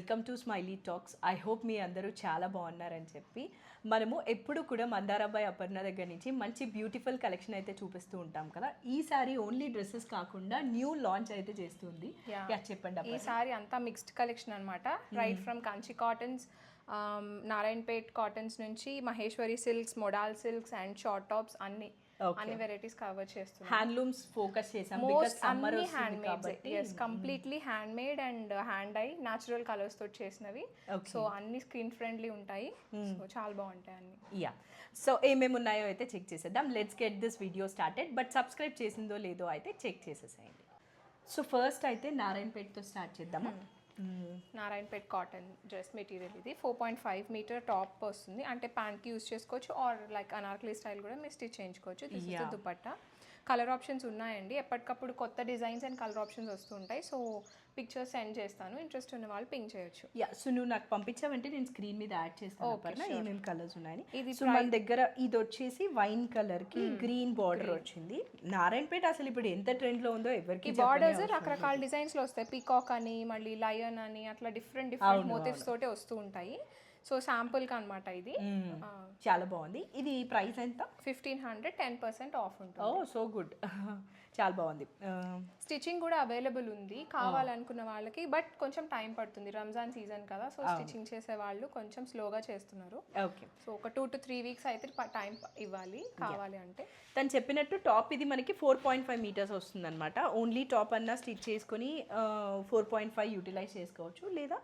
Welcome to Smiley Talks. I hope మీ అందరూ చాలా బాగున్నారని చెప్పి మనము ఎప్పుడు కూడా మందారాబాయ్ అపర్ణ దగ్గర నుంచి మంచి బ్యూటిఫుల్ కలెక్షన్ అయితే చూపిస్తూ ఉంటాం కదా. ఈసారి ఓన్లీ డ్రెస్సెస్ కాకుండా న్యూ లాంచ్ అయితే చేస్తుంది. చెప్పండి. ఈసారి అంతా మిక్స్డ్ కలెక్షన్ అనమాట. Right from Kanchi cottons, Narayanpet cottons నుంచి Maheshwari silks, modal silks and short tops అన్ని వెరైటీస్ కవర్ చేస్తున్నాం. హ్యాండ్లూమ్స్ ఫోకస్ చేసాం. అన్ని hand made, yes, completely hand made and hand ఐ న్యాచురల్ కలర్స్ తోటి చేసినవి. సో అన్ని స్కిన్ ఫ్రెండ్లీ ఉంటాయి. సో చాలా బాగుంటాయి అన్ని. యా, సో ఏమేమి ఉన్నాయో అయితే చెక్ చేసేద్దాం. Let's get this video started. But subscribe చేసిందో లేదో అయితే చెక్ చేసేసేయండి. సో ఫస్ట్ అయితే నారాయణపేట్తో స్టార్ట్ చేద్దాము. నారాయణపేట్ కాటన్ డ్రెస్ మెటీరియల్ ఇది 4.5 మీటర్ టాప్ వస్తుంది. అంటే ప్యాంట్కి యూస్ చేసుకోవచ్చు ఆర్ లైక్ అనార్కలి స్టైల్ కూడా మీరు స్టిచ్ చేయించుకోవచ్చు. This is the dupatta. Colour options ఉన్నాయండి. ఎప్పటికప్పుడు కొత్త డిజైన్స్ అండ్ కలర్ ఆప్షన్స్ వస్తుంటాయి. సో పిక్చర్స్ సెండ్ చేస్తాను, ఇంట్రెస్ట్ ఉన్న వాళ్ళు పింక్ చేయొచ్చు. యా, సో నువ్వు నాకు పంపించావంటే నేను స్క్రీన్ మీద యాడ్ చేస్తాను ఏమేమి కలర్స్ ఉన్నాయని. ఇది మన దగ్గర ఇది వచ్చేసి వైన్ కలర్ కి గ్రీన్ బార్డర్ వచ్చింది. నారాయణపేట అసలు ఇప్పుడు ఎంత ట్రెండ్ లో ఉందో ఎవరికి. బార్డర్స్ రకరకాల డిజైన్స్ లో వస్తాయి. పీకాక్ అని, మళ్ళీ లయన్ అని, అట్లా డిఫరెంట్ మోటివ్స్ తోటే వస్తూ ఉంటాయి. సో శాంపుల్ కి అనమాట ఇది. చాలా బాగుంది. ఇది ప్రైస్ ఎంత? 1500, 10% ఆఫ్ ఉంటుంది. ఓ సో గుడ్, చాలా బాగుంది. స్టిచ్చింగ్ కూడా అవైలబుల్ ఉంది కావాలనుకున్న వాళ్ళకి. బట్ కొంచెం టైం పడుతుంది, రంజాన్ సీజన్ కదా. సో స్టిచ్చింగ్ చేసే వాళ్ళు కొంచెం స్లోగా చేస్తున్నారు. ఓకే, సో ఒక 2 to 3 వీక్స్ అయితే టైం ఇవ్వాలి కావాలి అంటే. తను చెప్పినట్టు టాప్ ఇది మనకి 4.5 మీటర్స్ వస్తుంది అనమాట. ఓన్లీ టాప్ అన్నా స్టిచ్ చేసుకొని 4.5 యూటిలైజ్ చేసుకోవచ్చు, లేదా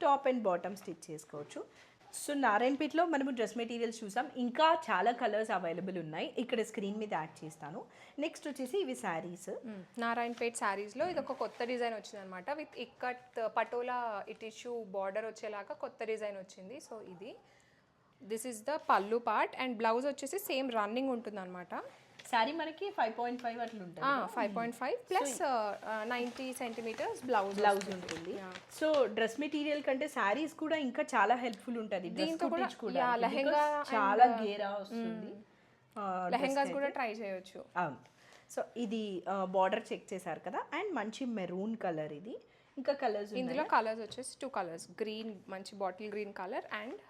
టాప్ అండ్ బాటమ్ స్టిచ్ చేసుకోవచ్చు. సో నారాయణపేటలో మనము డ్రెస్ మెటీరియల్స్ చూసాం. ఇంకా చాలా కలర్స్ అవైలబుల్ ఉన్నాయి, ఇక్కడ స్క్రీన్ మీద యాడ్ చేస్తాను. నెక్స్ట్ వచ్చేసి ఇవి శారీస్. నారాయణపేట్ శారీస్లో ఇది ఒక కొత్త డిజైన్ వచ్చింది అనమాట. With ikat patola tissue border వచ్చేలాగా కొత్త డిజైన్ వచ్చింది. సో ఇది దిస్ ఇస్ ద పల్లు పార్ట్ అండ్ బ్లౌజ్ వచ్చేసి సేమ్ రన్నింగ్ ఉంటుంది అనమాట. శారీ మనకి 5.5 అట్లా ఉంటుంది. 5.5 ప్లస్ 90 సెంటీమీటర్స్ బ్లౌజ్ ఉంటుంది. సో డ్రెస్ మెటీరియల్ కంటే శారీస్ కూడా ఇంకా చాలా హెల్ప్ఫుల్ ఉంటుంది. దీంతో కూడా లెహంగా చాలా గేరా వస్తుంది. లెహంగాస్ కూడా ట్రై చేయొచ్చు. అవును. సో ఇది బార్డర్ చెక్ చేశారు కదా. అండ్ మంచి మెరూన్ కలర్ ఇది. ఇంకా కలర్స్ ఇందులో కలర్స్ వచ్చేసి 2 కలర్స్, గ్రీన్ మంచి bottle green colour and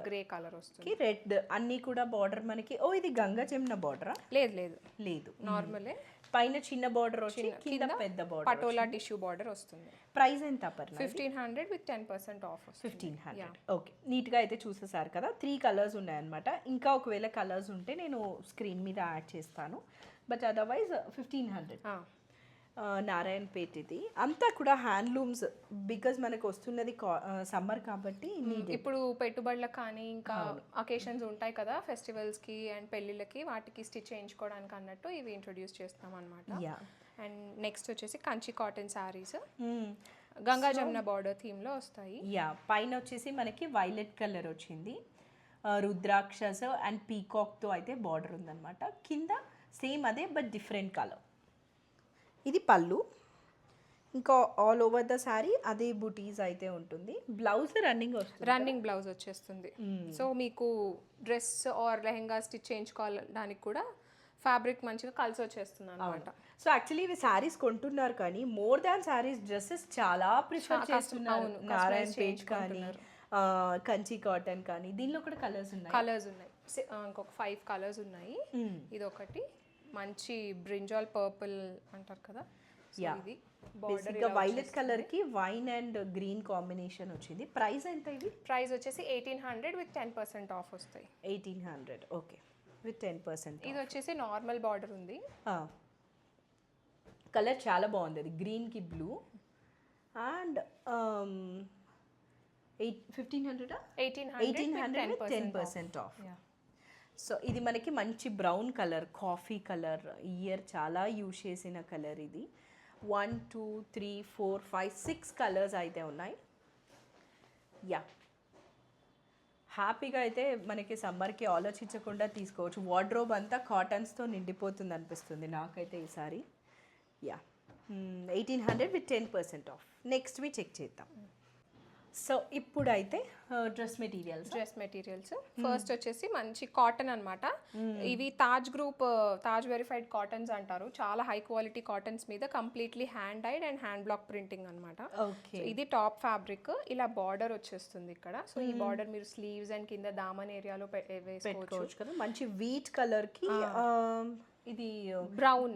grey colour వస్తుంది. రెడ్ అన్ని కూడా బార్డర్ మనకి. ఓ ఇది గంగా జమున బార్డరా? లేదు, నార్మలే. పైన చిన్న బార్డర్ వచ్చి కింద పెద్ద బార్డర్ పటోలా టిష్యూ బార్డర్ వస్తుంది. ప్రైస్ ఎంత? 1500 విత్ 10% ఆఫ్. 1500. ఓకే, నీట్గా అయితే చూసేసారు కదా. 3 కలర్స్ ఉన్నాయన్నమాట. ఇంకా ఒకవేళ కలర్స్ ఉంటే నేను స్క్రీన్ మీద యాడ్ చేస్తాను. But otherwise 1500. నారాయణపేట్ ఇది అంతా కూడా హ్యాండ్లూమ్స్. బికాజ్ మనకు వస్తున్నది సమ్మర్ కాబట్టి ఇప్పుడు పెట్టుబడులకు కానీ ఇంకా అకేషన్స్ ఉంటాయి కదా, ఫెస్టివల్స్కి అండ్ పెళ్ళిళ్ళకి, వాటికి స్టిచ్ చేయించుకోవడానికి అన్నట్టు ఇవి ఇంట్రొడ్యూస్ చేస్తాం అనమాట. అండ్ నెక్స్ట్ వచ్చేసి కంచి కాటన్ శారీస్ గంగా జమున బార్డర్ థీమ్లో వస్తాయి. పైన వచ్చేసి మనకి వైలెట్ కలర్ వచ్చింది. రుద్రాక్షస్ అండ్ పీకాక్తో అయితే బార్డర్ ఉందన్నమాట. కింద సేమ్ అదే బట్ డిఫరెంట్ కలర్. ఇది పళ్ళు. ఇంకా ఆల్ ఓవర్ ద శారీ అదే బూటీస్ అయితే ఉంటుంది. బ్లౌజ్ రన్నింగ్ బ్లౌజ్ వచ్చేస్తుంది. సో మీకు డ్రెస్ ఆర్ లెహంగా స్టిచ్ చేయించుకోవడానికి కూడా ఫ్యాబ్రిక్ మంచిగా కలిసి వచ్చేస్తుంది అనమాట. సో యాక్చువల్లీ ఇవి శారీస్ కొంటున్నారు కానీ మోర్ దాన్ శారీస్ డ్రెస్సెస్ చాలా ప్రిఫర్ చేస్తున్నారు. నారాయణపేట్ కానీ కంచి కాటన్ కానీ దీనిలో కూడా కలర్స్ ఉన్నాయి. ఇంకొక 5 కలర్స్ ఉన్నాయి. ఇది ఒకటి మంచి బ్రింజాల్ పర్పుల్ అంటారు కదా. ఇది బేసిక్గా వైలెట్ కలర్ కి వైన్ అండ్ గ్రీన్ కాంబినేషన్ వచ్చింది. ప్రైస్ ఎంత? ఇది ప్రైస్ వచ్చేసి 1800 విత్ 10% ఆఫ్ వస్తాయి. 1800. Okay, with 10%. ఇది వచ్చేసి నార్మల్ బార్డర్ ఉంది. కలర్ చాలా బాగుంది. అది గ్రీన్ కి బ్లూ అండ్ 1800 10% ఆఫ్. సో ఇది మనకి మంచి brown colour, coffee colour, year చాలా యూజ్ చేసిన కలర్ ఇది. 1 2 3 4 5 6 కలర్స్ అయితే ఉన్నాయి. హ్యాపీగా అయితే మనకి సమ్మర్కి ఆలోచించకుండా తీసుకోవచ్చు. వార్డ్రోబ్ అంతా కాటన్స్తో నిండిపోతుంది అనిపిస్తుంది నాకైతే ఈసారి. 1800 విత్ 10% ఆఫ్. నెక్స్ట్ చెక్ చేద్దాం. సో ఇప్పుడైతే dress materials. Dress materials first వచ్చేసి మంచి కాటన్ అన్నమాట. ఇవి తాజ్ వెరిఫైడ్ కాటన్స్ అంటారు. చాలా హై క్వాలిటీ కాటన్స్ మీద completely hand died and hand block printing అన్నమాట. ఓకే. ఇది టాప్ ఫ్యాబ్రిక్. ఇలా బార్డర్ వచ్చేస్తుంది ఇక్కడ. సో ఈ బార్డర్ మీరు స్లీవ్స్ అండ్ కింద దామన్ ఏరియాలో వేసుకోవచ్చు కదా. మంచి వీట్ కలర్ కి ఇది brown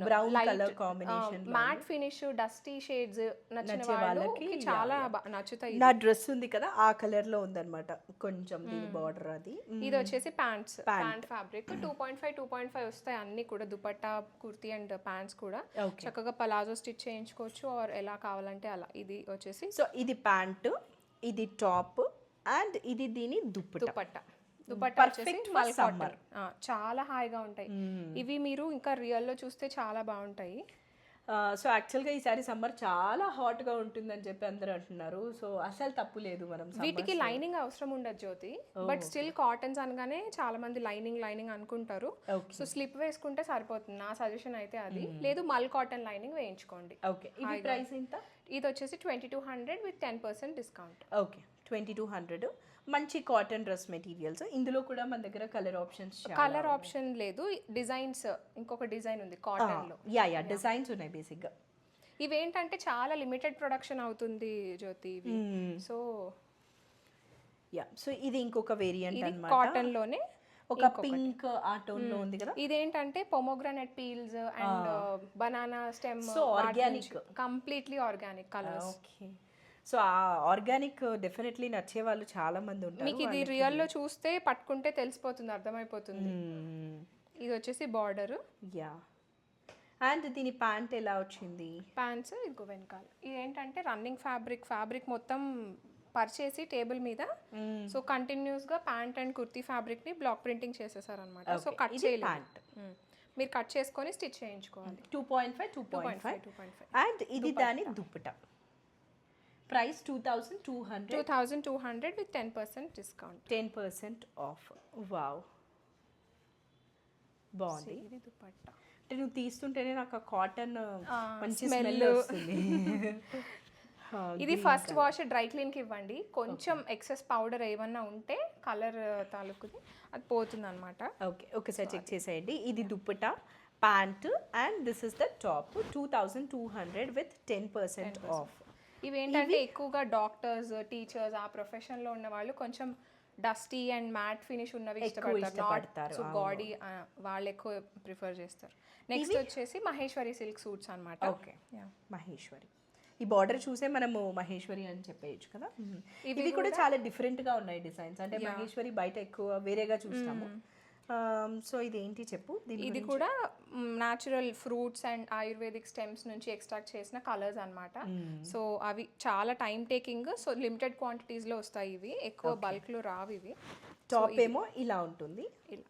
colour combination, matte finish, dusty shades నచ్చిన వాళ్ళకి చాలా నచ్చుతాయి. నా డ్రెస్ ఉంది కదా ఆ కలర్ లో ఉందన్నమాట కొంచెం దీని బార్డర్ అది. ఇది వచ్చేసి ప్యాంట్ ఫ్యాబ్రిక్ 2.5 వస్తాయి అన్ని కూడా. దుపట్టా, కుర్తీ అండ్ ప్యాంట్స్ కూడా చక్కగా పలాజో స్టిచ్ చేయించుకోవచ్చు ఆర్ ఎలా కావాలంటే అలా. ఇది వచ్చేసి సో ఇది ప్యాంట్, ఇది టాప్ అండ్ ఇది దీని దుపట్టా వచ్చేసి సమ్మర్ చాలా హాయిగా ఉంటాయి ఇవి. మీరు ఇంకా రియల్లో చూస్తే చాలా బాగుంటాయి. సో యాక్చువల్గా ఈసారి సమ్మర్ చాలా హాట్గా ఉంటుందని చెప్పి అందరూ అంటున్నారు. సో అసలు తప్పు లేదు, మనం వీటికి లైనింగ్ అవసరం ఉండదు జ్యోతి. బట్ స్టిల్ కాటన్స్ అనగానే చాలా మంది లైనింగ్ అనుకుంటారు. సో స్లిప్ వేసుకుంటే సరిపోతుంది నా సజెషన్ అయితే అది. లేదు మల్ కాటన్ లైనింగ్ వేయించుకోండి. ఓకే. ఇది ప్రైస్ ఎంత? ఇది వచ్చేసి 2200 విత్ 10% డిస్కౌంట్. ఓకే, 2200. మంచి కాటన్ డ్రెస్ మెటీరియల్స్. ఇందులో కూడా మన దగ్గర కలర్ ఆప్షన్ లేదు, డిజైన్స్. ఇంకొక డిజైన్ ఉంది కాటన్ లో. యా డిజైన్స్ ఉన్నాయి బేసిక్ గా. ఇవేంటంటే చాలా లిమిటెడ్ ప్రొడక్షన్ అవుతుంది జ్యోతి ఇవి. సో ఇది ఇంకొక వేరియంట్ అన్నమాట. కాటన్ లోనే ఒక పింక్ ఆ టోన్ లో ఉంది కదా. ఇదేంటంటే pomegranate peels and banana stem, organic, completely organic colours. Okay. So ఆ ఆర్గానిక్ డెఫినెట్లీ నచ్చే వాళ్ళు చాలా మంది ఉంటారు. మీకు ఇది రియల్ లో చూస్తే పట్టుకుంటే తెలిసిపోతుంది, అర్థమైపోతుంది. ఇది వచ్చేసి బార్డర్. యా. అండ్ దీని ప్యాంట్ ఎలా వచ్చింది? ప్యాంట్స్ ఇంకో వెనకాల. ఇదేంటంటే రన్నింగ్ ఫ్యాబ్రిక్ మొత్తం పరిచేసి టేబుల్ మీద. సో కంటిన్యూస్ గా ప్యాంట్ అండ్ కుర్తీ ఫ్యాబ్రిక్ ని బ్లాక్ ప్రింటింగ్ చేసేసారనమాట. సో కట్ చేయలేదు, మీరు కట్ చేసుకొని స్టిచ్ చేయించుకోవాలి. 2.5 అండ్ ఇది దాని dupatta. Price 2200 with 10% discount. 10% of. Wow, బాగుంది. ఇది దుపట్టా. అంటే నువ్వు తీస్తుంటేనే నాకు కాటన్ మంచి స్మెల్ వస్తుంది. ఇది ఫస్ట్ వాష్ డ్రై క్లీన్ కి ఇవ్వండి. కొంచెం ఎక్సెస్ పౌడర్ ఏమన్నా ఉంటే కలర్ తాలూకుది అది పోతుంది అనమాట. ఓకే, ఒకసారి చెక్ చేసేయండి. ఇది dupatta, pant and this is the top. 2200 with 10% of. ఇవేంటంటే ఎక్కువగా డాక్టర్స్, టీచర్స్ ఆ ప్రొఫెషన్ లో ఉన్న వాళ్ళు కొంచెం డస్టీ అండ్ మ్యాట్ ఫినిష్ ఉన్నవి ఇష్టపడతారు. సో బాడీ వాళ్ళు ఎక్కువ ప్రిఫర్ చేస్తారు. నెక్స్ట్ వచ్చేసి మహేశ్వరి సిల్క్ సూట్స్ అన్నమాట. ఓకే, మహేశ్వరి. ఈ బార్డర్ చూసే మనము మహేశ్వరి అని చెప్పేయచ్చు కదా. ఇవి కూడా చాలా డిఫరెంట్ గా ఉన్నాయి డిజైన్స్. అంటే మహేశ్వరి బయట ఎక్కువ వేరేగా చూస్తాము. సో ఇది ఏంటి చెప్పు. ఇది కూడా natural fruits and ayurvedic stems నుంచి ఎక్స్ట్రాక్ట్ చేసిన కలర్స్ అన్నమాట. సో అవి చాలా time taking. So limited quantities లో వస్తాయి ఇవి, ఎక్కువ బల్క్ లో రావు ఇవి. టాప్ ఏమో ఇలా ఉంటుంది. ఇలా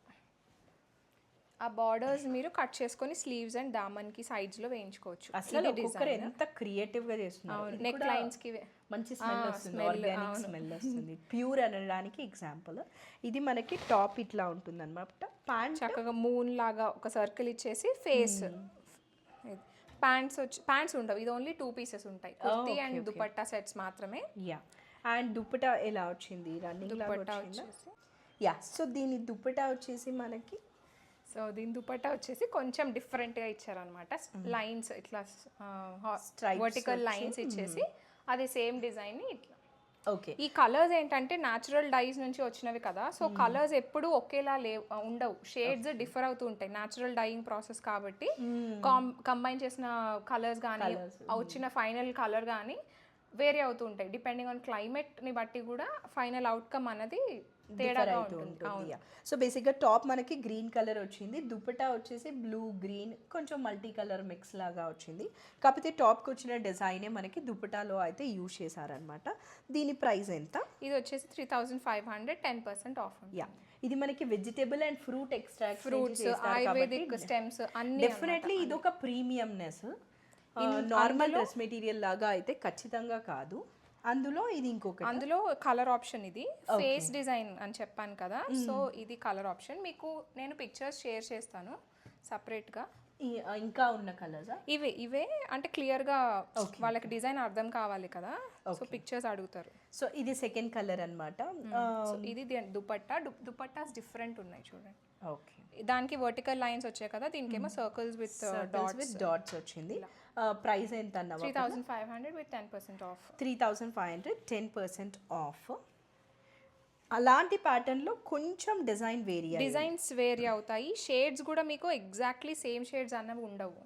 ఆ బార్డర్స్ మీరు కట్ చేసుకొని స్లీవ్స్ అండ్ దామన్ కి సైడ్స్ లో వేయించుకోవచ్చు. అసలు ఒక్కొక్కరు ఎంత క్రియేటివ్ గా చేస్తున్నారు. నెక్ లైన్స్ కి మంచి స్మెల్ వస్తుంది, ఆర్గానిక్ స్మెల్ వస్తుంది. ప్యూర్ అనడానికి ఎగ్జాంపుల్. ఇది మనకి టాప్ ఇట్లా ఉంటుంది అనమాట. ప్యాంట్ చక్కగా మూన్ లాగా ఒక సర్కిల్ ఇచ్చేసి ఫేస్. ప్యాంట్స్ ఉండవు, ఇది ఓన్లీ 2 పీసెస్ ఉంటాయి. కుర్తీ అండ్ దుపట్టా సెట్స్ మాత్రమే. యా. అండ్ దుపట్టా ఎలా వచ్చింది? రన్నింగ్ లాగా వచ్చింది. యా. సో దీని దుపట్టా వచ్చేసి మనకి, సో దీని దుపట్టా వచ్చేసి కొంచెం డిఫరెంట్గా ఇచ్చారనమాట. లైన్స్ ఇట్లా వర్టికల్ లైన్స్ ఇచ్చేసి అది సేమ్ డిజైన్ని ఇట్లా. ఓకే. ఈ కలర్స్ ఏంటంటే న్యాచురల్ డైస్ నుంచి వచ్చినవి కదా. సో కలర్స్ ఎప్పుడు ఒకేలా ఉండవు, షేడ్స్ డిఫర్ అవుతూ ఉంటాయి. న్యాచురల్ డైయింగ్ ప్రాసెస్ కాబట్టి కంబైన్ చేసిన కలర్స్ కానీ వచ్చిన ఫైనల్ కలర్ కానీ వేరే అవుతూ ఉంటాయి. డిపెండింగ్ ఆన్ క్లైమేట్ని బట్టి కూడా ఫైనల్ అవుట్కమ్ అన్నది తేడాగా ఉంటుంది. సో బేసిక్గా టాప్ మనకి గ్రీన్ కలర్ వచ్చింది, దుపట్టా వచ్చేసి బ్లూ గ్రీన్ కొంచెం మల్టీ కలర్ మిక్స్ లాగా వచ్చింది. కాకపోతే టాప్కి వచ్చిన డిజైనే మనకి దుపట్టాలో అయితే యూజ్ చేశారనమాట. దీని ప్రైస్ ఎంత? ఇది వచ్చేసి 3500, 10% ఆఫ్. యా. ఇది మనకి vegetable and fruit extract, fruits, ayurvedic stems అన్ని. డెఫినెట్లీ ఇది ఒక ప్రీమియంనెస్. నార్మల్ డ్రెస్ మెటీరియల్ లాగా అయితే ఖచ్చితంగా కాదు. అందులో ఇది ఇంకొకటి, అందులో కలర్ ఆప్షన్. ఇది ఫేస్ డిజైన్ అని చెప్పాను కదా. సో ఇది కలర్ ఆప్షన్. మీకు నేను పిక్చర్స్ షేర్ చేస్తాను సపరేట్గా. ఇంకా ఉన్న కలర్సా? ఇవే అంటే క్లియర్గా వాళ్ళకి డిజైన్ అర్థం కావాలి కదా, సో పిక్చర్స్ అడుగుతారు. సో ఇది సెకండ్ కలర్ అనమాట. సో ఇది దుపట్టా. దుపట్టాస్ డిఫరెంట్ ఉన్నాయి చూడండి. ఓకే, దానికి వర్టికల్ లైన్స్ వచ్చాయి కదా, దీనికేమో సర్కిల్స్ విత్ డాట్స్ వచ్చింది. ప్రైస్ ఎంత అన్న? 3500 విత్ 10% ఆఫ్. 3500, 10% ఆఫ్. అలాంటి ప్యాటర్న్లో కొంచెం డిజైన్స్ వేరీ అవుతాయి. షేడ్స్ కూడా మీకు ఎగ్జాక్ట్లీ సేమ్ షేడ్స్ అన్నవి ఉండవు,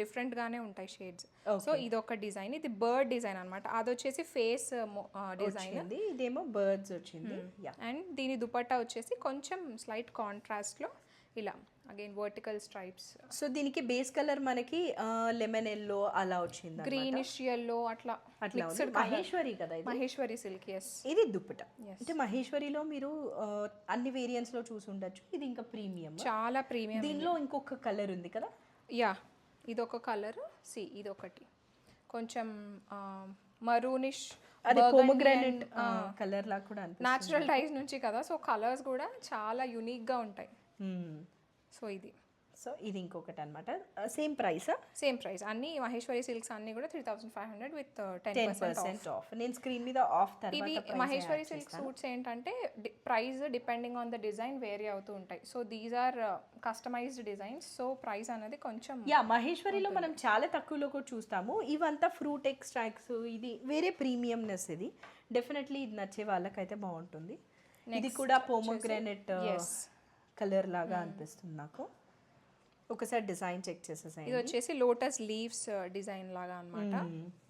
డిఫరెంట్గానే ఉంటాయి షేడ్స్. సో ఇది ఒక డిజైన్, ఇది బర్డ్ డిజైన్ అనమాట. అది వచ్చేసి ఫేస్ డిజైన్, ఇదేమో బర్డ్స్ వచ్చింది. అండ్ దీని దుపట్టా వచ్చేసి కొంచెం స్లైట్ కాంట్రాస్ట్లో ఇలా అగైన్ వర్టికల్ స్ట్రైప్స్. సో దీనికి బేస్ కలర్ మనకి లెమన్ ఎల్లో అలా వచ్చింది, గ్రీనిష్ ఎల్లో అట్లా మిక్స్డ్. మహేశ్వరి కదా ఇది? మహేశ్వరి సిల్క్. ఎస్, ఇది దుప్పట. అంటే మహేశ్వరిలో మీరు అన్ని వేరియంట్స్ లో చూసి ఉండొచ్చు. ఇది ఇంకా ప్రీమియం, చాలా ప్రీమియం. దీనిలో ఇంకొక కలర్ ఉంది కదా? యా, ఇది ఒక కలర్. ఇది ఒకటి కొంచెం మరూనిష్, అది పోమోగ్రానైట్ కలర్ లా కూడా అనిపిస్తుంది. న్యాచురల్ డైస్ నుంచి కదా, సో కలర్స్ కూడా చాలా యూనిక్గా ఉంటాయి. సో ఇది ఇంకొకటి అనమాట. సేమ్ ప్రైసా? Same price. అన్ని మహేశ్వరి సిల్క్స్ అన్ని కూడా 3500 విత్ 10% ఆఫ్. నేను స్క్రీన్ మీద ఆఫ్ తర్వాత ఇవి మహేశ్వరి సిల్క్ సూట్స్ ఏంటంటే price depending on the design vary అవుతూ ఉంటాయి. So these are customised designs, so price అనేది కొంచెం మహేశ్వరిలో మనం చాలా తక్కువలో కూడా చూస్తాము. ఇవంతా ఫ్రూట్ ఎక్స్ట్రాక్ట్స్, ఇది వేరే ప్రీమియంనెస్. ఇది డెఫినెట్లీ ఇది నచ్చే వాళ్ళకైతే బాగుంటుంది. ఇది కూడా పోమోగ్రానైట్ కలర్ లాగా అనిపిస్తుంది నాకు. ఒకసారి డిజైన్ చెక్ చేసేసాయి. ఇది వచ్చేసి లోటస్ లీవ్స్ డిజైన్ లాగా అన్నమాట.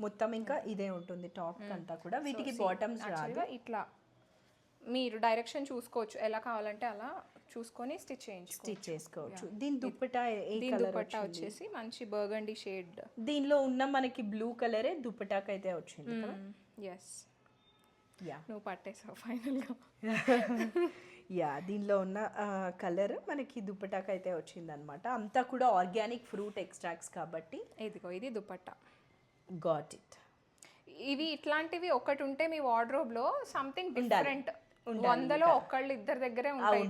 మొత్తం ఇంకా ఇదే ఉంటుంది టాప్ అంతా కూడా. వీటికి బాటమ్స్ రాదు. ఇట్లా మీరు డైరెక్షన్ చూసుకోవచ్చు, ఎలా కావాలంటే అలా చూసుకొని స్టిచ్ చేసుకోవచ్చు. దీని దుప్పటా వచ్చేసి మంచి బర్గండీ షేడ్. దీనిలో ఉన్న మనకి బ్లూ కలరే దుప్పటాకైతే వచ్చింది. ఎస్, నువ్వు పట్టేసావు ఫైనల్గా. దీనిలో ఉన్న కలర్ మనకి దుప్పటాకి అయితే వచ్చిందనమాట. అంతా కూడా ఆర్గానిక్ ఫ్రూట్ ఎక్స్ట్రాక్ట్స్ కాబట్టి. ఇదిగో ఇది దుపట్టా. Got it. ఇవి ఇట్లాంటివి ఒకటి ఉంటే మీ వార్డ్రోబ్లో సంథింగ్ డిఫరెంట్. 100లో ఒకళ్ళు ఇద్దరు దగ్గరే ఉంటాయి.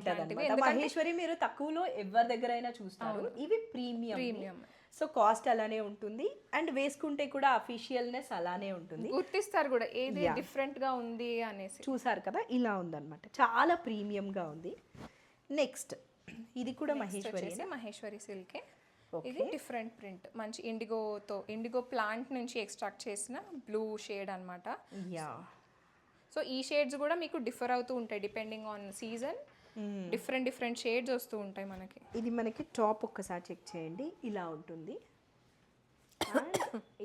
మహేశ్వరి మీరు తక్కువలో ఎవరి దగ్గర అయినా చూస్తారు. ఇవి ప్రీమియం, సో కాస్ట్ అలానే ఉంటుంది. అండ్ వేసుకుంటే కూడా అఫీషియల్నెస్ అలానే ఉంటుంది, గుర్తిస్తారు కూడా ఏది డిఫరెంట్ గా ఉంది అనేసి. చూసారు కదా, ఇలా ఉందన్నమాట. చాలా ప్రీమియం గా ఉంది. నెక్స్ట్ ఇది కూడా మహేశ్వరి సిల్కే. ఇది డిఫరెంట్ ప్రింట్, మంచి ఇండిగో ప్లాంట్ నుంచి ఎక్స్ట్రాక్ట్ చేసిన బ్లూ షేడ్ అన్నమాట. సో ఈ షేడ్స్ కూడా మీకు డిఫర్ అవుతూ ఉంటాయి depending on season. Different shades వస్తూ ఉంటాయి మనకి. ఇది మనకి టాప్ ఒక్కసారి చెక్ చేయండి, ఇలా ఉంటుంది.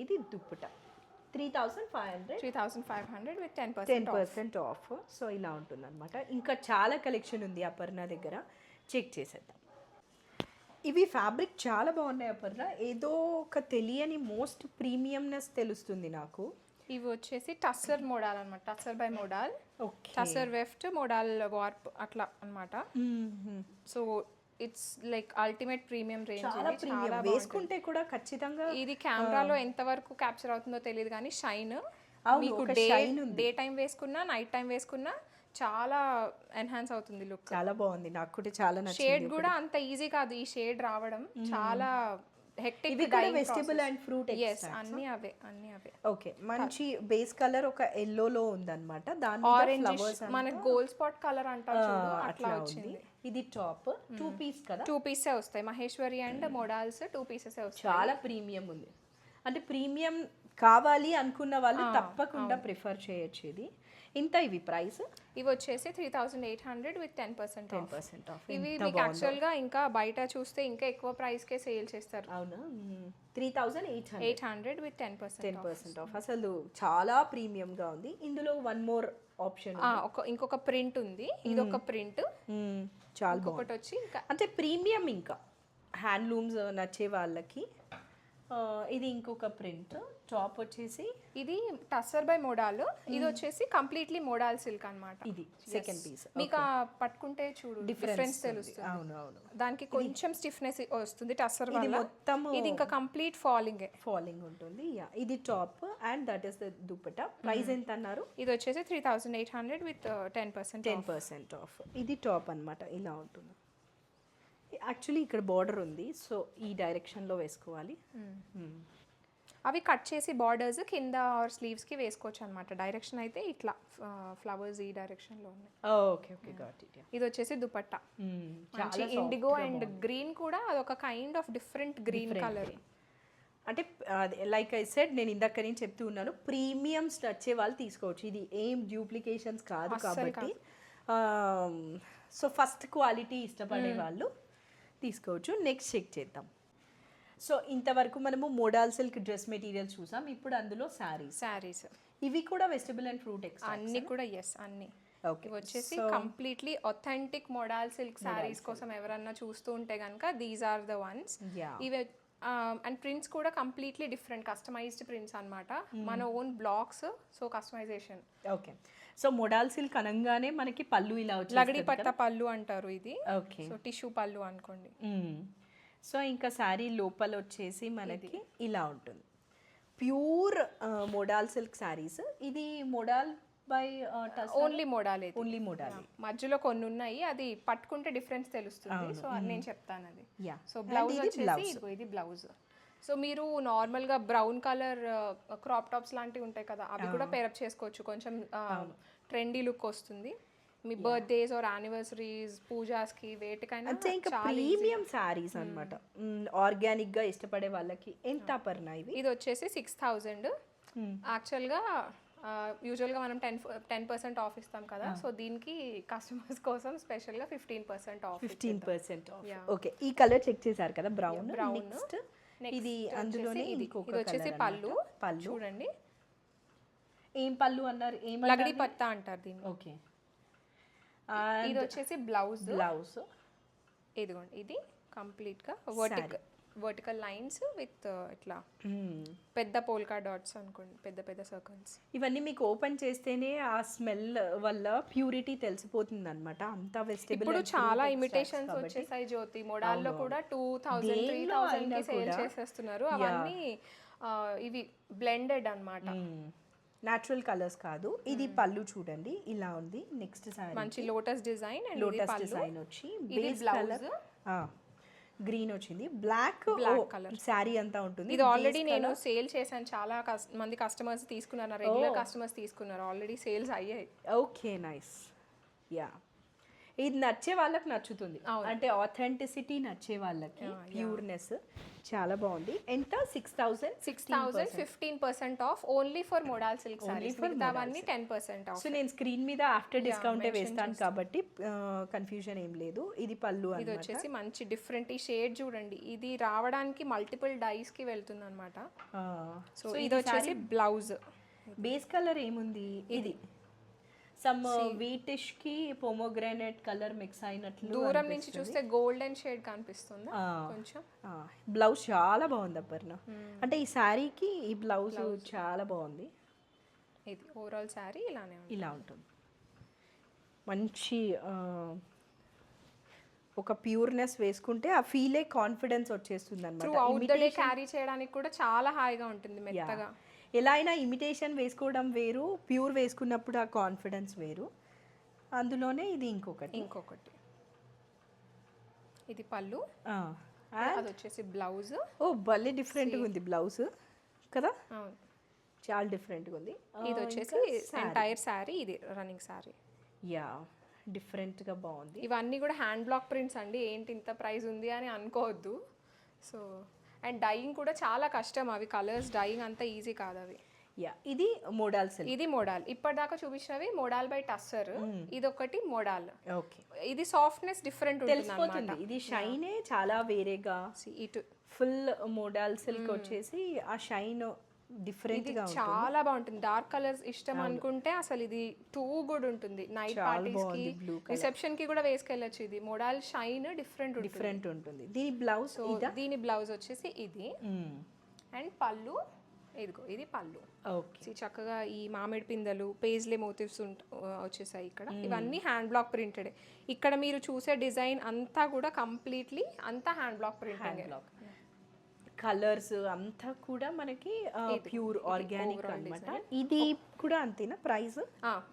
ఇది దుప్పట 3500 విత్ 10% ఆఫ్. సో ఇలా ఉంటుంది అనమాట. ఇంకా చాలా కలెక్షన్ ఉంది అపర్ణ దగ్గర, చెక్ చేసేద్దాం. ఇవి ఫ్యాబ్రిక్ చాలా బాగున్నాయి అపర్ణ. ఏదో ఒక తెలియని మోస్ట్ ప్రీమియంనెస్ తెలుస్తుంది నాకు. ఇవి వచ్చేసి టస్సర్ మోడల్ అనమాట. Tussar by model, tussar weft model warp అట్లా అనమాట. So it's like ultimate premium range. చాలా వేసుకుంటే కూడా ఖచ్చితంగా. ఇది కెమెరాలో ఎంత వరకు క్యాప్చర్ అవుతుందో తెలియదు కానీ షైన్ మీకు డే టైం వేసుకున్నా నైట్ టైం వేసుకున్నా చాలా ఎన్హాన్స్ అవుతుంది లుక్. చాలా బాగుంది, నాకు కూడా చాలా నచ్చింది. షేడ్ కూడా అంత ఈజీ కాదు ఈ షేడ్ రావడం, చాలా హెక్టిక్. వెజిటబుల్ అండ్ ఫ్రూట్ అన్ని అవే. ఓకే, మంచి బేస్ కలర్ ఒక ఎల్లోలో ఉందన్నమాట. దాని ఆరెంజ్ మనకి గోల్డ్ స్పాట్ కలర్ అంటారు అట్లా వచ్చింది. ఇది టాప్ 2 పీస్ కదా, 2 పీసే వస్తాయి. మహేశ్వరి అండ్ మోడల్స్ 2 పీసెస్ వస్తాయి. చాలా ప్రీమియం ఉంది. అంటే ప్రీమియం కావాలి అనుకున్న వాళ్ళు తప్పకుండా ప్రిఫర్ చేయొచ్చు. ఇది ఇంత. ఇవి ప్రైస్ ఇవి వచ్చేసి 3800 విత్ 10% ఆఫ్. ఇవి మీకు యాక్చువల్గా ఇంకా బయట చూస్తే ఇంకా ఎక్కువ ప్రైస్కే సేల్ చేస్తారు. అవునా? 3800 విత్ 10% ఆఫ్. అసలు చాలా ప్రీమియంగా ఉంది. ఇందులో వన్ మోర్ ఆప్షన్, ఇంకొక ప్రింట్ ఉంది. ఇది ఒక ప్రింట్ చాలా ఒకటి వచ్చి ఇంకా అంటే ప్రీమియం, ఇంకా హ్యాండ్లూమ్స్ నచ్చే వాళ్ళకి. ఇది ఇంకొక ప్రింట్. టాప్ వచ్చేసి ఇది టస్సర్ బై మోడల్. ఇది వచ్చేసి కంప్లీట్లీ మోడల్ సిల్క్ అన్నమాట. ఇది సెకండ్ పీస్. మీకు పట్టుకుంటే చూడు డిఫరెన్స్ తెలుస్తుంది. అవును, దానికి కొంచెం స్టిఫ్నెస్ వస్తుంది టస్సర్ వల్ల. మొత్తం ఇది ఇంకా కంప్లీట్ ఫాలింగ్ ఉంటుంది. ఇది top and that is the dupatta. Price ఎంత అన్నారు? ఇది వచ్చేసి 3800 విత్ 10% ఆఫ్. ఇది టాప్ అన్నమాట, ఇలా ఉంటుంది. యాక్చువల్లీ ఇక్కడ బార్డర్ ఉంది, సో ఈ డైరెక్షన్లో వేసుకోవాలి. అవి కట్ చేసి బార్డర్స్ కింద ఆర్ స్లీవ్స్కి వేసుకోవచ్చు అనమాట. డైరెక్షన్ అయితే ఇట్లా ఫ్లవర్స్ ఈ డైరెక్షన్లో ఉన్నాయి. Okay okay got it. ఇది వచ్చేసి దుపట్టా, మంచి ఇండిగో అండ్ గ్రీన్ కూడా అదొక kind of different green colour. అంటే లైక్ ఐ సెడ్, నేను ఇందాక నుంచి చెప్తూ ఉన్నాను, ప్రీమియమ్స్ నచ్చే వాళ్ళు తీసుకోవచ్చు. ఇది ఏం డూప్లికేషన్స్ కాదు కాబట్టి, సో ఫస్ట్ క్వాలిటీ ఇష్టపడే వాళ్ళు తీసుకోవచ్చు. నెక్స్ట్ చెక్ చేద్దాం. సో ఇంతవరకు మనము మోడల్ సిల్క్ డ్రెస్ మెటీరియల్ చూసాం. ఇప్పుడు అందులో శారీస్ ఇవి కూడా వెజిటబుల్ అండ్ ఫ్రూట్ అన్ని కూడా అన్ని. ఓకే, వచ్చేసి completely authentic model silk sarees కోసం ఎవరన్నా చూస్తూ ఉంటే కనుక దీస్ ఆర్ ద వన్స్. ఇవి అండ్ ప్రింట్స్ కూడా కంప్లీట్లీ డిఫరెంట్ కస్టమైజ్డ్ ప్రింట్స్ అన్నమాట. మన own blocks, so customisation. Okay, so model silk అనగానే మనకి పళ్ళు ఇలా వచ్చి లగడి పట్ట పళ్ళు అంటారు ఇది. ఓకే, సో టిష్యూ పళ్ళు అనుకోండి. సో ఇంకా శారీ లోపల వచ్చేసి మనకి ఇలా ఉంటుంది. Pure modal silk saris. ఇది modal by only modal, only modal. మధ్యలో కొన్ని ఉన్నాయి, అది పట్టుకుంటే డిఫరెన్స్ తెలుస్తుంది. సో నేను చెప్తాను అది. సో బ్లౌజ్ వచ్చేసి ఇది బ్లౌజ్. సో మీరు నార్మల్గా బ్రౌన్ కలర్ క్రాప్ టాప్స్ లాంటివి ఉంటాయి కదా, అవి కూడా పేరప్ చేసుకోవచ్చు. కొంచెం ట్రెండీ లుక్ వస్తుంది. మీ బర్త్డేస్ ఆర్ యానివర్సరీస్, పూజాస్కి, వేటికైనా. ఇంకా ప్రీమియం శారీస్ అనమాట. ఆర్గానిక్ గా ఇష్టపడే వాళ్ళకి ఎంత పర్నా ఇవి? ఇది వచ్చేసి 6000. యాక్చువల్గా యూజువల్గా మనం 10% ఆఫ్ ఇస్తాం కదా, సో దీనికి కస్టమర్స్ కోసం స్పెషల్గా 15% ఆఫ్. 15% ఆఫ్. ఓకే, ఈ కలర్ చెక్ చేశారు కదా, బ్రౌన్. నెక్స్ట్ ఇది అందులోనే ఇది వచ్చేసి పళ్ళు. చూడండి, ఏం పళ్ళు అన్నారు? ఏం లగడి పత్తా అంటారు దీన్ని. ఓకే, ఇది వచ్చేసి బ్లౌజ్. ఇదిగోండి, ఇది కంప్లీట్గా వర్టికల్ లైన్స్ విత్ ఇట్లా పెద్ద పోల్కా డాట్స్ అనుకోండి, పెద్ద పెద్ద సర్కిల్స్. ఇవన్నీ మీకు ఓపెన్ చేస్తేనే ఆ స్మెల్ వల్ల ప్యూరిటీ తెలిసిపోతుంది అనమాట. అంతా వెజిటబుల్. ఇప్పుడు చాలా ఇమిటేషన్స్ వచ్చేసాయి జ్యోతి. మోడల్లో కూడా 2000, 3000 సేల్ చేసేస్తున్నారు. అవన్నీ ఇవి బ్లెండెడ్ అన్నమాట, న్యాచురల్ కలర్స్ కాదు. ఇది పళ్ళు చూడండి, ఇలా ఉంది. నెక్స్ట్ సారీ మంచి లోటస్ డిజైన్. లోటస్ డిజైన్ వచ్చి బేస్ కలర్ గ్రీన్ వచ్చింది. బ్లాక్ కలర్ శారీ అంతా ఉంటుంది. ఇది ఆల్రెడీ నేను సేల్ చేశాను, చాలా మంది కస్టమర్స్ తీసుకున్నారు, రెగ్యులర్ కస్టమర్స్ తీసుకున్నారు, ఆల్రెడీ సేల్స్ అయ్యాయి. Okay, nice. యా, ఇది నచ్చే వాళ్ళకి నచ్చుతుంది, అంటే ఆథెంటిసిటీ నచ్చే వాళ్ళకి, ప్యూర్నెస్ చాలా బాగుంది. ఎంత? 6000. 15% of only for model silk saris. మిగతావన్నీ 10% ఆఫ్. సో నేను స్క్రీన్ మీద ఆఫ్టర్ డిస్కౌంటే వేస్తాను కాబట్టి కన్ఫ్యూజన్ ఏం లేదు. ఇది పళ్ళు. ఇది వచ్చేసి మంచి డిఫరెంట్ ఈ షేడ్ చూడండి, ఇది రావడానికి మల్టిపుల్ డైస్ కి వెళ్తుంది అనమాట. సో ఇది వచ్చేసి బ్లౌజ్. బేస్ కలర్ ఏముంది? ఇది సమ్ వీటిష్ కి పోమోగ్రానైట్ కలర్ మిక్స్ అయినట్లు దూరం నుంచి చూస్తే గోల్డెన్ షేడ్ కనిపిస్తుంది కొంచెం. బ్లౌజ్ చాలా బాగుంది అపర్ణ. అంటే ఈ శారీకి ఈ బ్లౌజ్ చాలా బాగుంది. ఇది ఓవరాల్ శారీ ఇలా ఉంటుంది. మంచి ఒక ప్యూర్నెస్ వేసుకుంటే ఆ ఫీలే కాన్ఫిడెన్స్ వచ్చేస్తుంది అన్నమాట. క్యారీ చేయడానికి కూడా చాలా హాయిగా ఉంటుంది, మెత్తగా. ఎలా అయినా ఇమిటేషన్ వేసుకోవడం వేరు, ప్యూర్ వేసుకున్నప్పుడు ఆ కాన్ఫిడెన్స్ వేరు. అందులోనే ఇది ఇంకొకటి. ఇది పళ్ళు, అది వచ్చేసి బ్లౌజ్. ఓ భలే డిఫరెంట్గా ఉంది బ్లౌజ్ కదా, చాలా డిఫరెంట్గా ఉంది. ఇది వచ్చేసి ఎంటైర్ శారీ, ఇది రన్నింగ్ శారీ. యా, డిఫరెంట్గా బాగుంది. ఇవన్నీ కూడా హ్యాండ్ బ్లాక్ ప్రింట్స్ అండి, ఏంటి ఇంత ప్రైస్ ఉంది అని అనుకోవద్దు. సో అండ్ డైయింగ్ కూడా చాలా కష్టం, అవి కలర్స్ డైయింగ్ అంత ఈజీ కాదు అవి. యా, ఇది మోడల్ సిల్క్. ఇది మోడల్. ఇప్పటిదాకా చూపించినవి మోడల్ బై టస్సర్, ఇది ఒకటి మోడల్. ఓకే, ఇది సాఫ్ట్నెస్ డిఫరెంట్ ఉంటుంది. ఇది షైనే చాలా వేరేగా. ఇటు ఫుల్ మోడల్ సిల్క్ వచ్చేసి ఆ షైన్ డిఫరెంట్ గా ఉంటుంది, చాలా బాగుంటుంది. డార్క్ కలర్స్ ఇష్టం అనుకుంటే అసలు ఇది టూ గుడ్ ఉంటుంది. నైట్ పార్టీస్ కి, రిసెప్షన్ కి కూడా వేసుకెళ్ళచ్చు. ఇది మోడల్ షైన్ డిఫరెంట్ ఉంటుంది. దీని బ్లౌజ్ వచ్చేసి ఇది. అండ్ పళ్ళు ఇదిగో, ఇది పళ్ళు. ఓకే, చక్కగా ఈ మామిడి పిందెలు, పేజ్లే మోటివ్స్ వచ్చేసాయి ఇక్కడ. ఇవన్నీ హ్యాండ్ బ్లాక్ ప్రింటెడ్. ఇక్కడ మీరు చూసే డిజైన్ అంతా కూడా కంప్లీట్లీ అంతా హ్యాండ్ బ్లాక్ ప్రింటింగ్. కలర్స్ అంతా కూడా మనకి ప్యూర్ ఆర్గానిక్ అన్నమాట. ఇది కూడా అంతేనా ప్రైస్?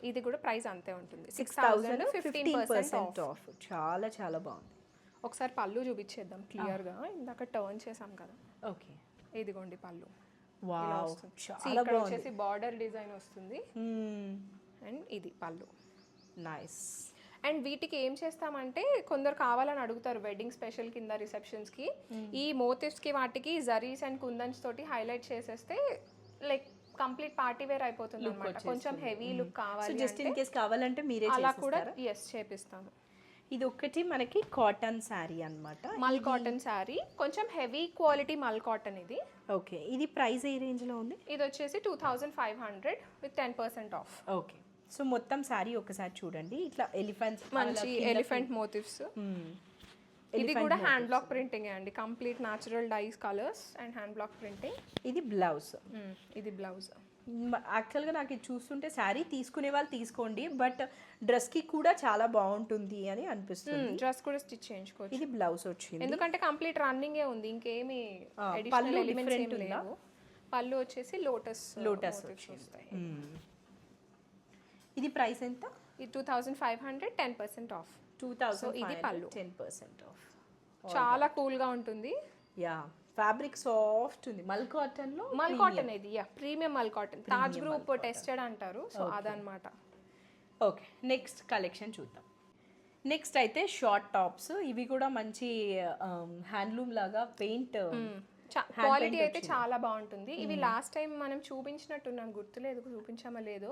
ఇది కూడా ప్రైస్ అంతే ఉంటుంది. 6000, 15% ఆఫ్. చాలా చాలా బాగుంది. ఒకసారి పళ్ళు చూపించేద్దాం క్లియర్గా. ఇందాక టర్న్ చేసాం కదా, ఓకే. ఇదిగోండి పళ్ళు. వావ్, See, చాలా ఇక్కడ బాగుంది. వచ్చేసి బార్డర్ డిజైన్ వస్తుంది అండ్ ఇది పళ్ళు. నైస్. అండ్ వీటికి ఏం చేస్తామంటే కొందరు కావాలని అడుగుతారు వెడ్డింగ్ స్పెషల్ కింద రిసెప్షన్స్కి ఈ మోటివ్స్కి వాటికి జరీస్ అండ్ కుందన్స్ తోటి హైలైట్ చేసేస్తే లైక్ కంప్లీట్ పార్టీ వేర్ అయిపోతుంది అనమాట. కొంచెం హెవీ లుక్ కావాలి జస్ట్ ఇన్ కేస్ కావాలంటే మీరే అలా కూడా చేపిస్తాము. ఇది ఒకటి మనకి కాటన్ శారీ అన్నమాట. మల్ కాటన్ శారీ, కొంచెం హెవీ క్వాలిటీ మల్ కాటన్ ఇది. ఓకే, ఇది ప్రైస్ ఏ రేంజ్లో ఉంది? ఇది వచ్చేసి 2500 విత్ 10% ఆఫ్. ఓకే, సో మొత్తం శారీ ఒకసారి చూడండి. ఇట్లా ఎలిఫెంట్స్, మంచి ఎలిఫెంట్ మోటివ్స్. ఇది కూడా హ్యాండ్ బ్లాక్ ప్రింటింగ్ అండి, complete natural dyes colours and hand block printing. ఇది బ్లౌజ్. ఇది బ్లౌజ్. యాక్చువల్గా నాకు ఇది చూస్తుంటే శారీ తీసుకునే వాళ్ళు తీసుకోండి, బట్ డ్రెస్కి కూడా చాలా బాగుంటుంది అని అనిపిస్తుంది. డ్రెస్ కూడా స్టిచ్ చేయించుకోవచ్చు. ఇది బ్లౌజ్ వచ్చింది, ఎందుకంటే కంప్లీట్ రన్నింగే ఉంది, ఇంకేమి పళ్ళు ఎలిమెంట్స్ ఏం డిఫరెంట్ లేవు. పళ్ళు వచ్చేసి లోటస్ వస్తాయి. ఇది ప్రైస్ ఎంత? ఇది 2500, 10% ఆఫ్. 2000. ఇది పళ్ళు, 10% ఆఫ్. చాలా కూల్గా ఉంటుంది. యా, ఫ్యాబ్రిక్ సాఫ్ట్ ఉంది. మల్ కాటన్ లో మల్ కాటన్ ఇది, యా ప్రీమియం మల్ కాటన్. తాజ్ గ్రూప్ టెస్టెడ్ అంటారు, సో అదనమాట. ఓకే, నెక్స్ట్ కలెక్షన్ చూద్దాం. నెక్స్ట్ అయితే షార్ట్ టాప్స్. ఇవి కూడా మంచి హ్యాండ్లూమ్ లాగా పెయింట్ క్వాలిటీ అయితే చాలా బాగుంటుంది. ఇవి లాస్ట్ టైం మనం చూపించినట్టున్నాం, గుర్తులేదు చూపించామా లేదో,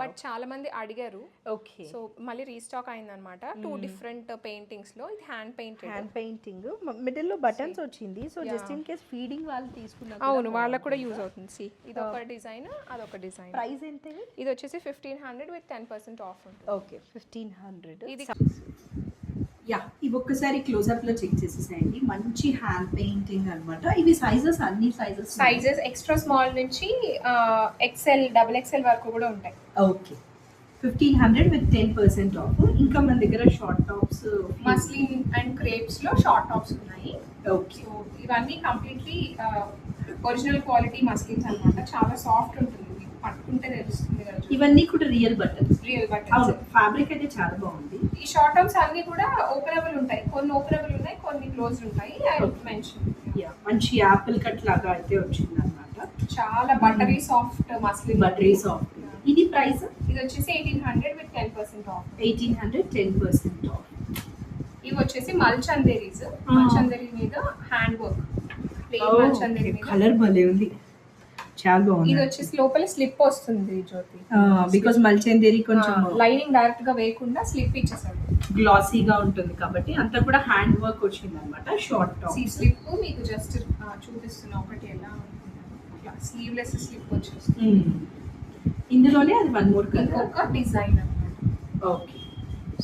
బట్ చాలా మంది అడిగారు. ఓకే, సో మళ్ళీ రీస్టాక్ అయిందనమాట. 2 డిఫరెంట్ పెయింటింగ్స్ లో. ఇది హ్యాండ్ పెయింటింగ్, మిడిల్ లో బటన్స్ వచ్చింది. So just in case feeding వాళ్ళు తీసుకున్నారు, అవును వాళ్ళకి కూడా యూజ్ అవుతుంది. ఇది ఒక డిజైన్, అదొక డిజైన్. ప్రైస్ ఎంత? ఇది వచ్చేసి 1500 విత్ 10% ఆఫ్ ఉంటుంది. ఓకే, 1500. ఇది యా, ఇవి ఒక్కసారి క్లోజ్అప్ లో చెక్ చేసేసేయండి. మంచి హ్యాండ్ పెయింటింగ్ అన్నమాట. ఇవి సైజెస్ అన్ని సైజెస్ ఎక్స్ట్రా స్మాల్ నుంచి ఎక్సెల్, డబుల్ ఎక్సెల్ వరకు కూడా ఉంటాయి. Okay, 1500 with 10% of. ఇంకా మన దగ్గర short tops, muslin and crepes లో షార్ట్ టాప్స్ ఉన్నాయి. ఓకే, సో ఇవన్నీ కంప్లీట్లీ ఒరిజినల్ క్వాలిటీ మస్లిన్స్ అన్నమాట. చాలా సాఫ్ట్ ఉంటుంది, మీకు పట్టుకుంటే తెలుస్తుంది కదా. ఇవన్నీ కూడా real buttons. Real buttons. Fabric అయితే చాలా బాగుంది. ఈ షార్ట్ టాప్స్ అన్ని కూడా ఓపెనబుల్ ఉంటాయి. కొన్ని ఓపెనబుల్ ఉన్నాయి, కొన్ని క్లోజ్డ్ ఉంటాయి. I mention. యా, మంచి యాపిల్ కట్ లాగా అయితే వచ్చింది అన్నమాట. చాలా buttery soft muslin. Buttery soft. ఇది ప్రైస్? ఇది వచ్చేసి 1800 విత్ 10% ఆఫ్. 1800, 10% ఆఫ్. ఇవి వచ్చేసి మల్చందేరీస్. మల్చందేరీ మీద హ్యాండ్ వర్క్. మల్చందేరీ మీద కలర్ భలే ఉంది, చాలా బాగుంది. ఇది వచ్చేసి లోపల స్లిప్ వస్తుంది జ్యోతి, బికాజ్ మల్చందేరి కొంచెం లైనింగ్ డైరెక్ట్ గా వేయకుండా స్లిప్ ఇచ్చేసాడు. గ్లాసీగా ఉంటుంది కాబట్టి అంతా కూడా హ్యాండ్ వర్క్ వచ్చింది అనమాట. షార్ట్ టాప్ స్లిప్ మీకు జస్ట్ చూపిస్తున్నా ఒకటి ఎలా ఉంటుంది. స్లీవ్లెస్ స్లిప్ వచ్చేస్తుంది. ఇందులోనే అది వన్ మోర్ కలర్, ఒక డిజైన్ అన్నమాట. ఓకే,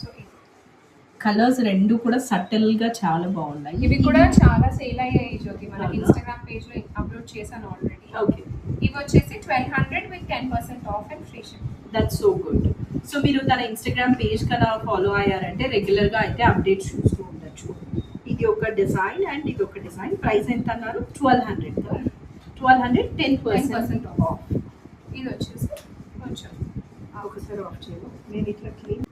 సో కలర్స్ రెండు కూడా సటిల్ గా చాలా బాగున్నాయి. ఇవి కూడా చాలా సేల్ అయ్యాయి జ్యోతి, మనకి ఇన్స్టాగ్రామ్ పేజ్ లో అప్లోడ్ చేశాను ఆల్రెడీ. ఓకే, ఇవి వచ్చేసి 1200 with 10% of and free ship. That's so good. So మీరు తన ఇన్స్టాగ్రామ్ పేజ్ కన్నా ఫాలో అయ్యారంటే రెగ్యులర్ గా అయితే అప్డేట్స్ చూస్తూ ఉండొచ్చు. ఇది ఒక డిజైన్ అండ్ ఇది ఒక డిజైన్. ప్రైస్ ఎంత అన్నారు? 1200 కదా. 1200, 10% ఆఫ్. ఇది వచ్చేసి కొంచెం ఒకసారి ఆఫ్ చేయను నేను ఇట్లా క్లీన్.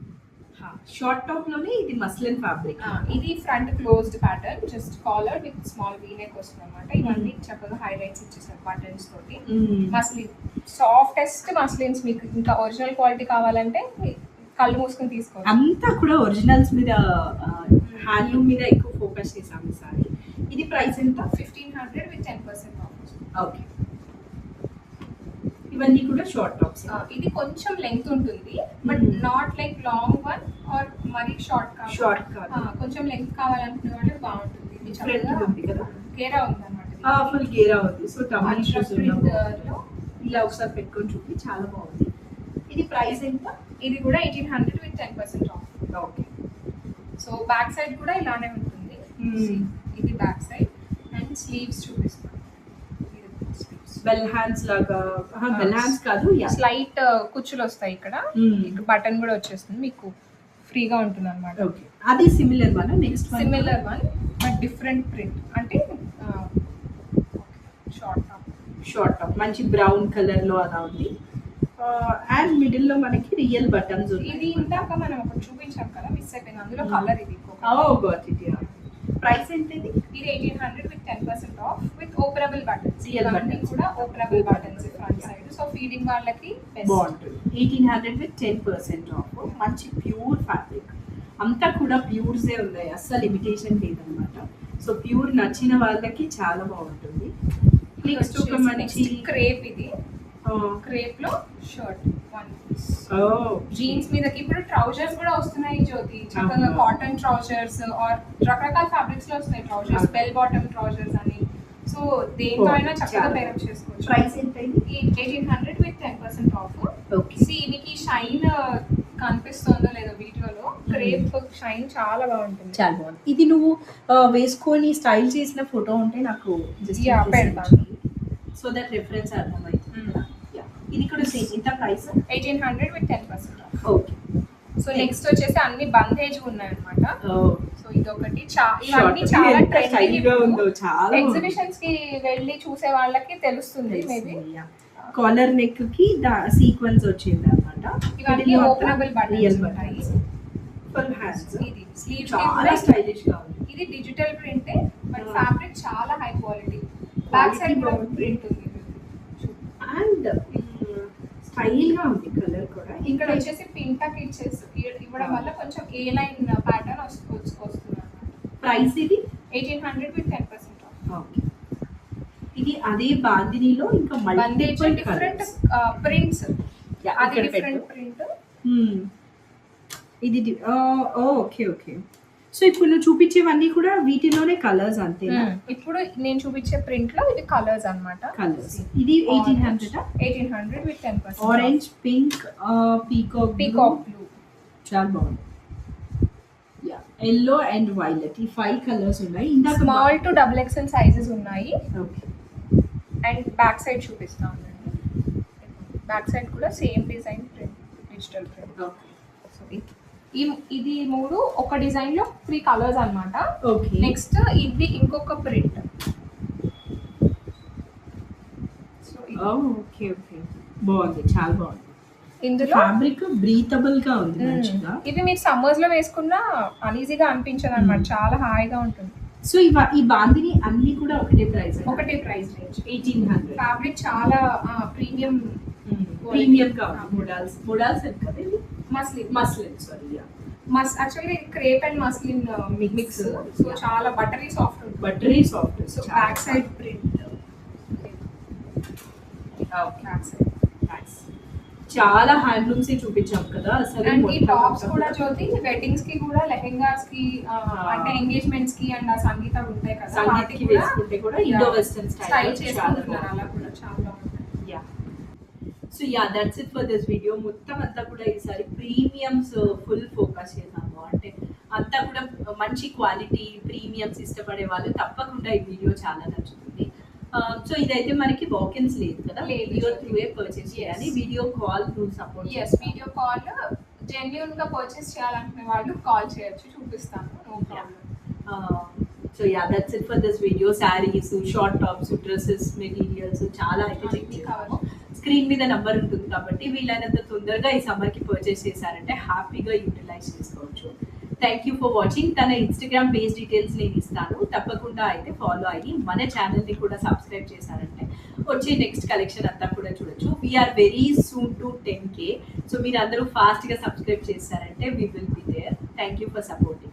షార్ట్ టాప్ లోనే ఇది మస్లిన్ ఫ్యాబ్రిక్. ఇది front closed pattern, just collar with small V neck వస్తుంది అనమాట. ఇవన్నీ చక్కగా హైలైట్స్ ఇచ్చేసారు బటన్స్ తోటి. Muslin, softest muslins. మీకు ఇంకా ఒరిజినల్ క్వాలిటీ కావాలంటే కళ్ళు మూసుకొని తీసుకోవాలి. అంతా కూడా ఒరిజినల్స్ మీద, హ్యాండ్లూమ్ మీద ఎక్కువ ఫోకస్ చేసాం ఈసారి. ఇది ప్రైస్ ఎంత? 1500 విత్ 10% ఆఫ్. ఓకే, ఇవన్నీ కూడా షార్ట్ టాప్స్. ఇది కొంచెం లెంగ్త్ ఉంటుంది, but not like long one or మరీ షార్ట్ కాదు. షార్ట్ కాదు, కొంచెం లెంగ్త్ కావాలనుకునే వాళ్ళు బాగుంటుంది. ఇది ఫ్రంట్ ఉంది కదా, గేరా ఉంది అన్నమాట. ఫుల్ గేరా ఉంది. సో టమాటో లో ఇలా ఒకసారి పెట్టుకొని చూపి, చాలా బాగుంది. ఇది ప్రైస్ ఎంత? ఇది కూడా 1800 with 10% of. Okay, so back side కూడా ఇలానే ఉంటుంది. ఇది బ్యాక్ సైడ్ అండ్ స్లీవ్స్ చూపిస్తాను. బెల్ హ్యాండ్స్ లాగా, బెల్ హ్యాండ్స్ కాదు, స్లైట్ కుచ్చులు వస్తాయి ఇక్కడ. బటన్ కూడా వచ్చేస్తుంది, మీకు ఫ్రీగా ఉంటుంది అనమాట. ఓకే, అది similar one. Next similar one but different print. అంటే షార్ట్ టాప్ మంచి బ్రౌన్ కలర్ లో అలా ఉంది. అండ్ మిడిల్ లో మనకి రియల్ బటన్స్ ఉన్నాయి. ఇది ఇందాక మనం ఒకటి చూపించాం కదా, మిస్ అయిపోయింది. అందులో కలర్ ఇది. Got it. ప్రైస్ ఎంత ఇది? ఇది 1800 with 10% of with openable buttons. Real ఇవన్నీ buttons. కూడా openable buttons front side. So feeding వాళ్ళకి best. బాగుంటుంది. 1800 విత్ 10% ఆఫ్. మంచి ప్యూర్ ఫ్యాబ్రిక్, అంతా కూడా ప్యూర్సే ఉన్నాయి, అస్సలు ఇమిటేషన్ లేదనమాట. సో ప్యూర్ నచ్చిన వాళ్ళకి చాలా బాగుంటుంది. నెక్స్ట్ ఒక మంచి క్రేప్. ఇది క్రేప్ లో షర్ట్ వన్ పీస్. జీన్స్ మీదకి ఇప్పుడు ట్రౌజర్స్ కూడా వస్తున్నాయి జ్యోతి, చక్కగా కాటన్ ట్రౌజర్స్ ఆర్ రకరకాల ఫ్యాబ్రిక్స్ లో వస్తున్నాయి ట్రౌజర్స్, బెల్ బాటమ్ ట్రౌజర్స్ అని. సో దేంతో అయినా చక్కగా పేరప్ చేసుకోవచ్చు. ప్రైస్ ఎంత ఇది? 1800 విత్ 10% ఆఫ్. ఓకే. మీకు షైన్ కనిపిస్తుందో లేదో వీడియోలో, క్రేప్ షైన్ చాలా బాగుంటుంది. చాలా బాగుంది. ఇది నువ్వు వేసుకొని స్టైల్ చేసిన ఫోటో ఉంటే నాకు పెడతాను, సో దట్ రిఫరెన్స్ అర్థమైతుంది. ఇది కూడా సేమ్ ఇంత price 1800 with 10% of. Okay. So next వచ్చేసి అన్ని బందేజ్ ఉన్నాయి అనమాట. సో ఇదొకటి ఇవన్నీ చాలా స్టైల్గా ఉందో, చాలా ఎగ్జిబిషన్స్ కి వెళ్ళి చూసే వాళ్ళకి తెలుస్తుంది మేబీ. కాలర్ నెక్ కి సీక్వెన్స్ వచ్చింది అన్నమాట. ఇవన్నీ ఓపెనబుల్ బటన్స్ ఉంటాయి. Full hands. ఇది స్లీవ్స్ చాలా స్టైలిష్ గా ఉంది. ఇది డిజిటల్ ప్రింటే బట్ ఫ్యాబ్రిక్ చాలా హై క్వాలిటీ. బ్యాక్ సైడ్ కూడా ప్రింట్ ఉంది అండ్ స్టైల్ గా ఉంది. కలర్ కూడా ఇక్కడ వచ్చేసి పింటక్ ఇవ్వడం వల్ల కొంచెం ఏ లైన్ ప్యాటర్న్ వస్తుంది. ప్రైస్ ఇది 1800 విత్ 10% ఆఫ్. ఓకే. ఇది అదే బాందినిలో ఇంకా మల్టిపుల్ డిఫరెంట్ ప్రింట్స్. అది డిఫరెంట్ ప్రింట్. ఇది ఓకే ఓకే. సో ఇప్పుడు నువ్వు చూపించేవన్నీ కూడా వీటిలోనే కలర్స్ అంతేనా? ఇప్పుడు నేను చూపించే ప్రింట్ లో ఇది కలర్స్ అన్నమాట. కలర్స్. ఇది 1800 with 10%. Orange, pink, peacock blue. చాలా బాగుంది. యా, ఎల్లో అండ్ వైలెట్, ఈ 5 కలర్స్ ఉన్నాయి. ఇందాక small to double XL sizes ఉన్నాయి. ఓకే. అండ్ బ్యాక్ సైడ్ చూపిస్తాను. బ్యాక్ సైడ్ కూడా same design print, digital print. Okay. So ఇది 3 ఒక డిజైన్ లో 3 కలర్స్ అన్నమాట. ఓకే. నెక్స్ట్ ఇది ఇంకొక ప్రింట్. సో ఓకే ఓకే, బాగుంది, చాలా బాగుంది. ఇందులో ఫ్యాబ్రిక్ బ్రీతబుల్ గా ఉంది మంచిగా. ఇది మీరు సమ్మర్స్ లో వేసుకున్నా అనీజీగా అనిపించదు అన్నమాట, చాలా హాయిగా ఉంటుంది. సో ఈ బాందిని అన్ని కూడా ఒకటే ప్రైస్ ప్రైస్ రేంజ్ 1800. ఫ్యాబ్రిక్ చాలా ప్రీమియం గా ఉంది. మోడల్స్ కదా ఇది? Muslin sorry. Actually crepe and muslin mix. So చాలా బటరీ సాఫ్ట్ ఉంటుంది. Buttery soft. So back side print. Back side చాలా హ్యాండ్లూమ్స్ చూపించాం కదా అసలు. అండ్ ఈ టాప్స్ కూడా జ్యోతి వెడ్డింగ్స్ కి కూడా, లెహెంగాస్ కి, అంటే ఎంగేజ్మెంట్స్ కి అండ్ ఆ సంగీతాలు ఉంటాయి కదా, సంగీతకి వేసుకుంటే కూడా ఇండో వెస్టర్న్ స్టైల్ చేసుకుంటున్నారు. అలా కూడా చాలా బాగుంటుంది. So ya, that's it for this video. మొత్తం అంతా కూడా ఈసారి ప్రీమియమ్స్ ఫుల్ ఫోకస్ చేసాము. అంటే అంతా కూడా మంచి క్వాలిటీ ప్రీమియమ్స్ ఇష్టపడే వాళ్ళు తప్పకుండా ఈ వీడియో చాలా నచ్చుతుంది. సో ఇదైతే మనకి వాకిన్స్ లేదు కదా, వీడియో త్రూవే పర్చేస్ చేయాలి. వీడియో కాల్ నువ్వు సపోర్ట్. వీడియో కాల్ జెన్యూన్ గా పర్చేస్ చేయాలనుకునే వాళ్ళు కాల్ చేయొచ్చు, చూపిస్తాను, no problem. So ya, that's it for this video. Sarees, short tops, dresses, materials చాలా అయితే చెక్ చేయాలి. స్క్రీన్ మీద నెంబర్ ఉంటుంది కాబట్టి వీలైనంత తొందరగా ఈ సమ్మర్కి పర్చేస్ చేశారంటే హ్యాపీగా యూటిలైజ్ చేసుకోవచ్చు. Thank you for watching. తన ఇన్స్టాగ్రామ్ పేజ్ డీటెయిల్స్ నేను ఇస్తాను, తప్పకుండా అయితే ఫాలో అయ్యి మన ఛానల్ని కూడా సబ్స్క్రైబ్ చేశారంటే వచ్చే నెక్స్ట్ కలెక్షన్ అంతా కూడా చూడొచ్చు. We're very soon to 10K. So మీరు అందరూ ఫాస్ట్గా సబ్స్క్రైబ్ చేశారంటే we will be there. Thank you for supporting.